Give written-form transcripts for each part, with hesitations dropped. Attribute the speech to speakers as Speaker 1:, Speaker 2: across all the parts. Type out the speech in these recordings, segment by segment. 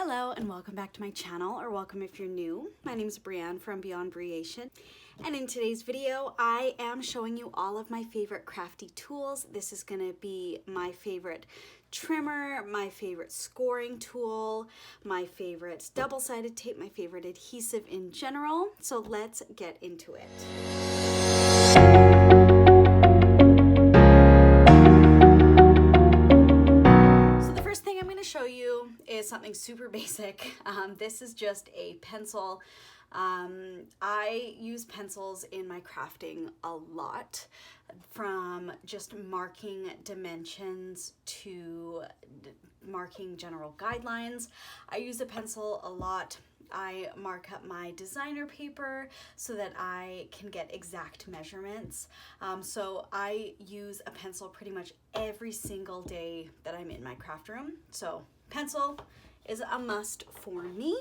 Speaker 1: Hello and welcome back to my channel, or welcome if you're new. My name is Brianne from Beyond Breation, and in today's video I am showing you all of my favorite crafty tools. This is going to be my favorite trimmer, my favorite scoring tool, my favorite double-sided tape, my favorite adhesive in general. So let's get into it. Show you is something super basic. This is just a pencil. I use pencils in my crafting a lot, from just marking dimensions to marking general guidelines. I use a pencil a lot. I mark up my designer paper so that I can get exact measurements. So I use a pencil pretty much every single day that I'm in my craft room. So pencil is a must for me.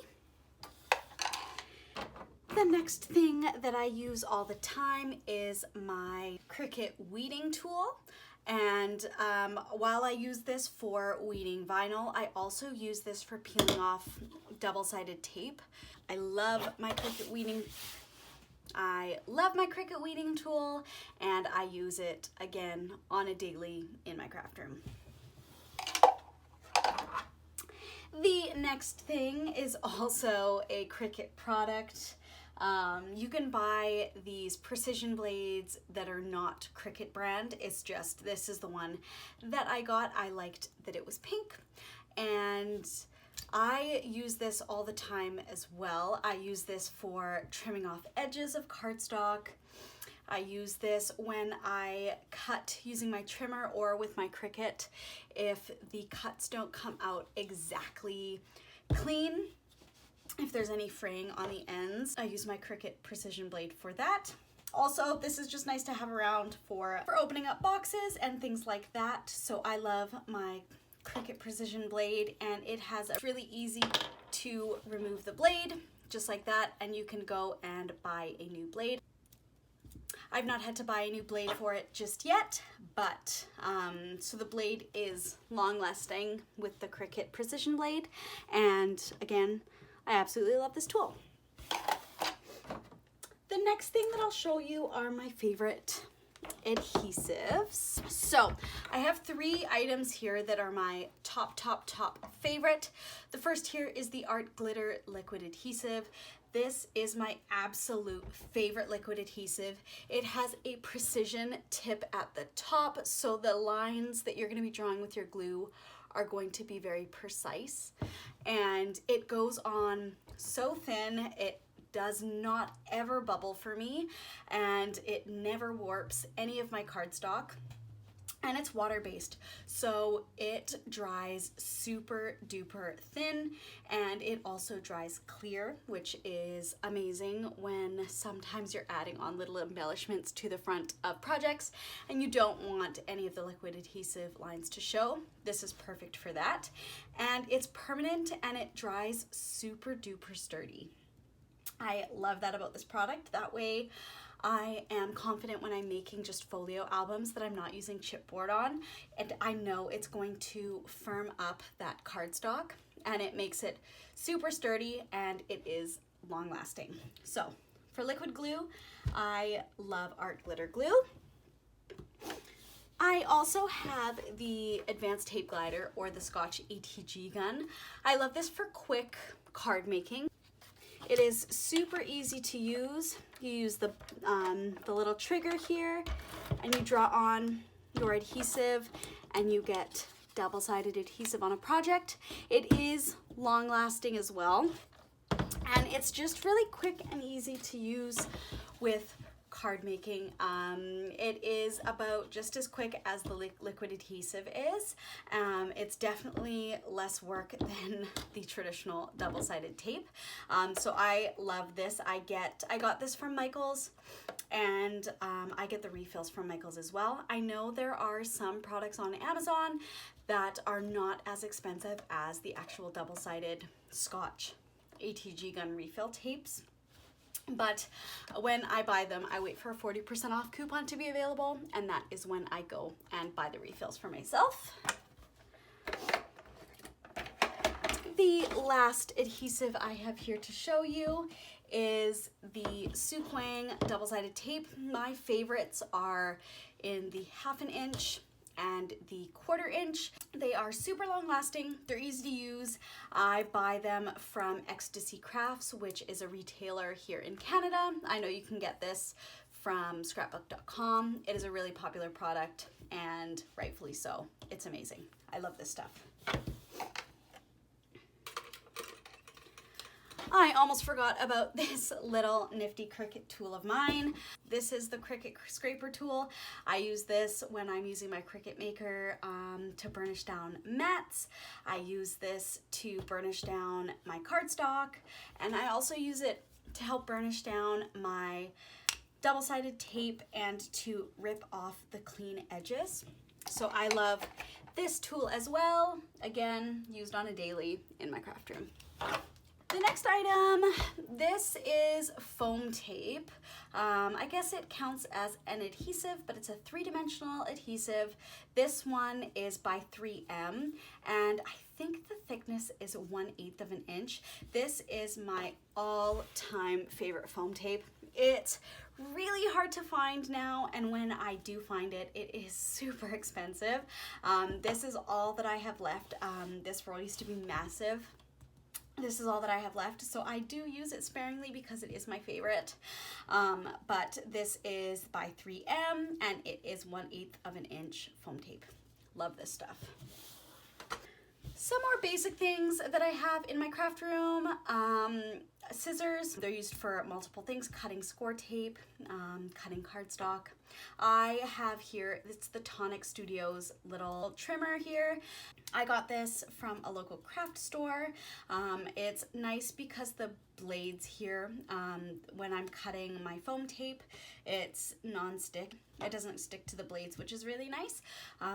Speaker 1: The next thing that I use all the time is my Cricut Weeding Tool. And while I use this for weeding vinyl, I also use this for peeling off double-sided tape. I love my Cricut Weeding Tool, and I use it again on a daily in my craft room. The next thing is also a Cricut product. You can buy these Precision Blades that are not Cricut brand. It's just, this is the one that I got. I liked that it was pink, and I use this all the time as well. I use this for trimming off edges of cardstock. I use this when I cut using my trimmer or with my Cricut. If the cuts don't come out exactly clean, if there's any fraying on the ends, I use my Cricut Precision Blade for that. Also, this is just nice to have around for opening up boxes and things like that. So I love my Cricut Precision Blade, and it has a really easy to remove the blade, just like that, and you can go and buy a new blade. I've not had to buy a new blade for it just yet, but so the blade is long lasting with the Cricut Precision Blade, and again, I absolutely love this tool. The next thing that I'll show you are my favorite adhesives. So I have 3 items here that are my top favorite. The first here is the Art Glitter Liquid Adhesive. This is my absolute favorite liquid adhesive. It has a precision tip at the top, so the lines that you're going to be drawing with your glue are going to be very precise, and it goes on so thin. It does not ever bubble for me, and it never warps any of my cardstock, and it's water-based, so it dries super duper thin, and it also dries clear, which is amazing when sometimes you're adding on little embellishments to the front of projects and you don't want any of the liquid adhesive lines to show. This is perfect for that, and it's permanent and it dries super duper sturdy. I love that about this product. That way I am confident when I'm making just folio albums that I'm not using chipboard on, and I know it's going to firm up that cardstock, and it makes it super sturdy, and it is long lasting. So for liquid glue, I love Art Glitter Glue. I also have the Advanced Tape Glider, or the Scotch ATG gun. I love this for quick card making. It is super easy to use. You use the little trigger here, and you draw on your adhesive, and you get double-sided adhesive on a project. It is long-lasting as well, and it's just really quick and easy to use with card making. It is about just as quick as the liquid adhesive is. It's definitely less work than the traditional double-sided tape. So I love this. I got this from Michaels, and I get the refills from Michaels as well. I know there are some products on Amazon that are not as expensive as the actual double-sided Scotch ATG gun refill tapes. But when I buy them, I wait for a 40% off coupon to be available, and that is when I go and buy the refills for myself. The last adhesive I have here to show you is the Sookwang Double Sided Tape. My favorites are in the 1/2 inch and the 1/4 inch. They are super long lasting, they're easy to use. I buy them from Ecstasy Crafts, which is a retailer here in Canada. I know you can get this from scrapbook.com. It is a really popular product, and rightfully so. It's amazing. I love this stuff. I almost forgot about this little nifty Cricut tool of mine. This is the Cricut Scraper tool. I use this when I'm using my Cricut Maker to burnish down mats. I use this to burnish down my cardstock, and I also use it to help burnish down my double-sided tape and to rip off the clean edges. So I love this tool as well. Again, used on a daily in my craft room. The next item, this is foam tape. I guess it counts as an adhesive, but it's a 3-dimensional adhesive. This one is by 3M, and I think the thickness is 1/8 of an inch. This is my all-time favorite foam tape. It's really hard to find now, and when I do find it, it is super expensive. This is all that I have left. This roll used to be massive. This is all that I have left, so I do use it sparingly because it is my favorite. But this is by 3M, and it is 1/8 of an inch foam tape. Love this stuff. Some more basic things that I have in my craft room. Scissors. They're used for multiple things: cutting score tape, cutting cardstock. I have here, it's the Tonic Studios little trimmer here. I got this from a local craft store. It's nice because the blades here, when I'm cutting my foam tape, it's non-stick. It doesn't stick to the blades, which is really nice.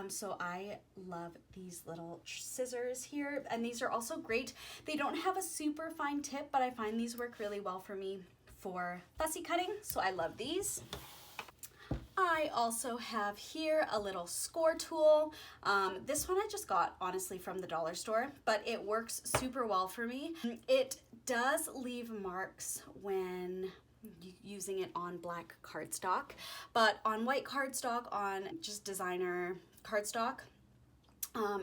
Speaker 1: So I love these little scissors here, and these are also great. They don't have a super fine tip, but I find these work really well for me for fussy cutting, so I love these. I also have here a little score tool. This one I just got honestly from the dollar store, but it works super well for me. It does leave marks when using it on black cardstock, but on white cardstock, on just designer cardstock,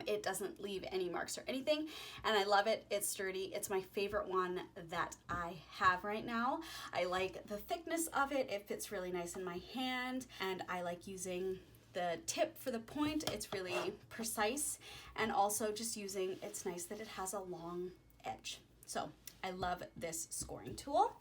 Speaker 1: it doesn't leave any marks or anything, and I love it. It's sturdy. It's my favorite one that I have right now. I like the thickness of it. It fits really nice in my hand, and I like using the tip for the point. It's really precise, and also just using, it's nice that it has a long edge. So I love this scoring tool.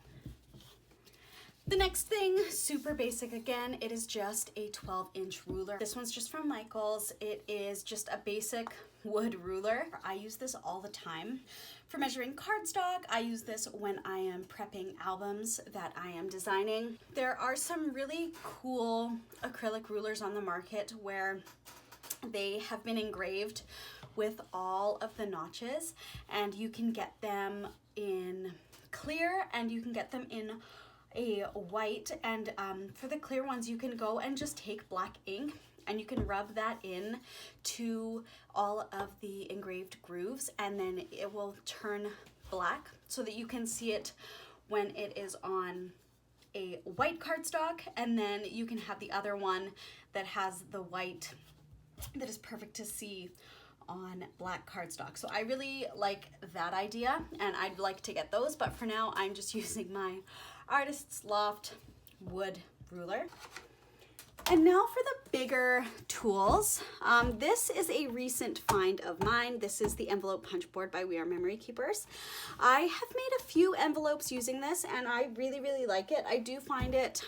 Speaker 1: The next thing, super basic again, it is just a 12-inch ruler. This one's just from Michaels. It is just a basic wood ruler. I use this all the time for measuring cardstock. I use this when I am prepping albums that I am designing. There are some really cool acrylic rulers on the market where they have been engraved with all of the notches, and you can get them in clear and you can get them in a white, and for the clear ones you can go and just take black ink and you can rub that in to all of the engraved grooves, and then it will turn black so that you can see it when it is on a white cardstock, and then you can have the other one that has the white that is perfect to see on black cardstock. So I really like that idea, and I'd like to get those, but for now I'm just using my Artist's Loft wood ruler. And now for the bigger tools. This is a recent find of mine. This is the envelope punch board by We Are Memory Keepers. I have made a few envelopes using this, and I really like it. I do find it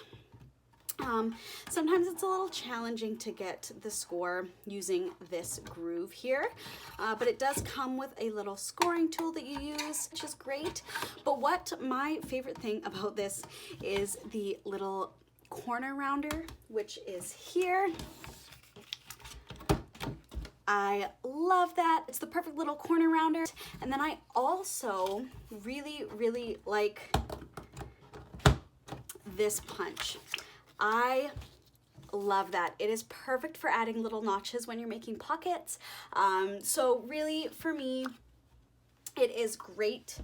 Speaker 1: sometimes it's a little challenging to get the score using this groove here, but it does come with a little scoring tool that you use, which is great. But what my favorite thing about this is the little corner rounder, which is here. I love that. It's the perfect little corner rounder. And then I also really like this punch. I love that. It is perfect for adding little notches when you're making pockets. So really for me, It is great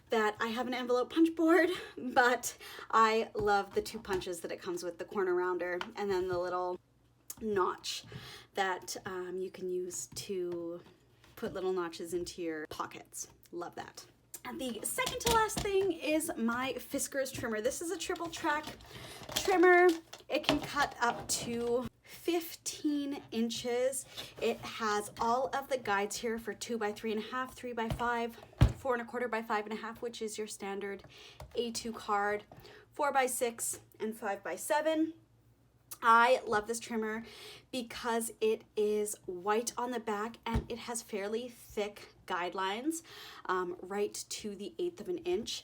Speaker 1: that I have an envelope punch board, but I love the 2 punches that it comes with, the corner rounder and then the little notch that you can use to put little notches into your pockets. Love that. And the second to last thing is my Fiskars trimmer. This is a triple track trimmer. It can cut up to 15 inches. It has all of the guides here for 2 by 3.5, 3 by 5, 4 1/4 by 5.5, which is your standard A2 card, 4 by 6, and 5 by 7. I love this trimmer because it is white on the back and it has fairly thick guidelines right to the 1/8 of an inch.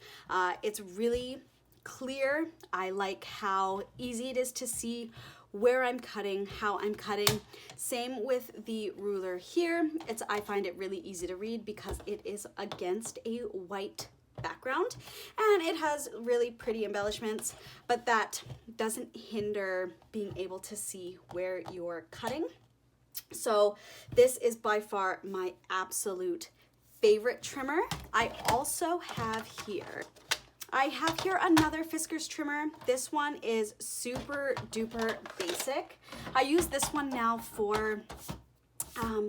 Speaker 1: It's really clear. I like how easy it is to see where I'm cutting, how I'm cutting. Same with the ruler here. I find it really easy to read because it is against a white background and it has really pretty embellishments, but that doesn't hinder being able to see where you're cutting. So this is by far my absolute favorite trimmer. I also have here another Fiskars trimmer. This one is super duper basic. I use this one now for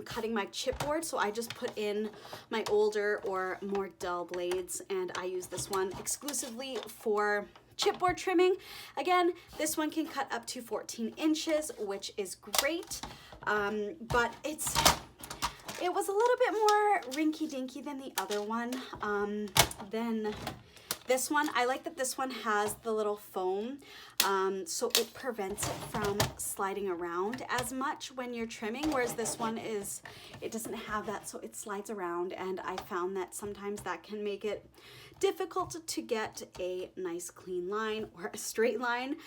Speaker 1: cutting my chipboard, so I just put in my older or more dull blades, and I use this one exclusively for chipboard trimming. Again, this one can cut up to 14 inches, which is great, but it was a little bit more rinky-dinky than the other one. Then this one, I like that this one has the little foam, so it prevents it from sliding around as much when you're trimming, whereas this one it doesn't have that, so it slides around, and I found that sometimes that can make it difficult to get a nice clean line or a straight line.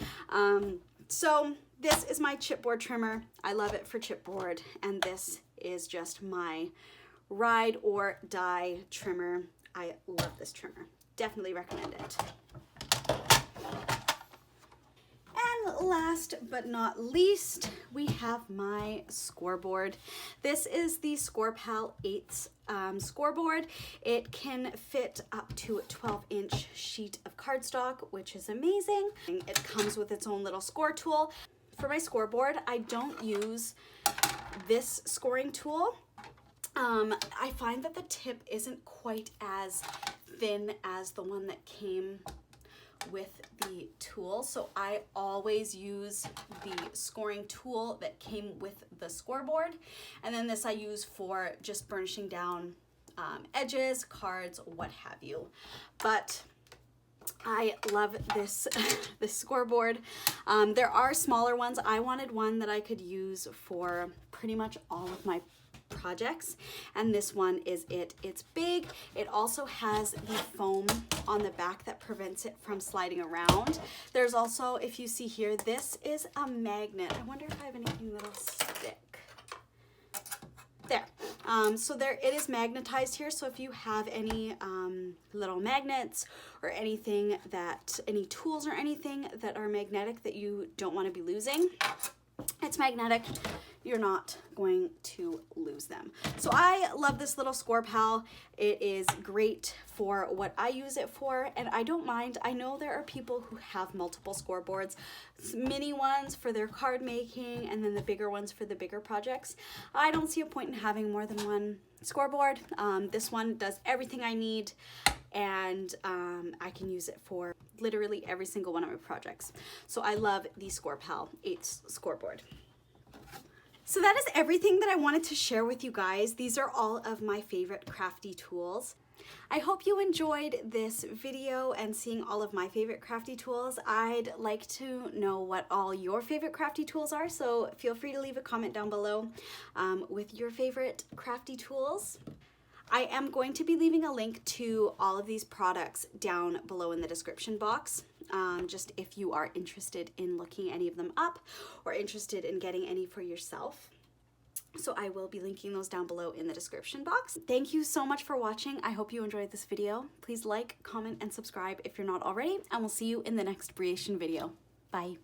Speaker 1: So this is my chipboard trimmer. I love it for chipboard, and this is just my ride or die trimmer. I love this trimmer. Definitely recommend it. And last but not least, we have my Scoreboard. This is the Scor-Pal Eights Scoreboard. It can fit up to a 12-inch sheet of cardstock, which is amazing. It comes with its own little score tool. For my Scoreboard, I don't use this scoring tool. I find that the tip isn't quite as thin as the one that came with the tool, so I always use the scoring tool that came with the Scoreboard, and then this I use for just burnishing down edges, cards, what have you. But I love this this Scoreboard. There are smaller ones. I wanted one that I could use for pretty much all of my projects, and this one is it. It's big. It also has the foam on the back that prevents it from sliding around. There's also, if you see here, this is a magnet. I wonder if I have anything that'll stick. There. So there it is magnetized here, so if you have any little magnets or anything any tools or anything that are magnetic that you don't want to be losing, it's magnetic. You're not going to lose them. So I love this little Scor-Pal. It is great for what I use it for, and I don't mind. I know there are people who have multiple scoreboards, mini ones for their card making, and then the bigger ones for the bigger projects. I don't see a point in having more than one scoreboard. This one does everything I need, and I can use it for literally every single one of my projects. So I love the Scor-Pal Eights Scoreboard. So that is everything that I wanted to share with you guys. These are all of my favorite crafty tools. I hope you enjoyed this video and seeing all of my favorite crafty tools. I'd like to know what all your favorite crafty tools are, so feel free to leave a comment down below with your favorite crafty tools. I am going to be leaving a link to all of these products down below in the description box. Just if you are interested in looking any of them up or interested in getting any for yourself. So I will be linking those down below in the description box. Thank you so much for watching. I hope you enjoyed this video. Please like, comment, and subscribe if you're not already, and we'll see you in the next creation video. Bye.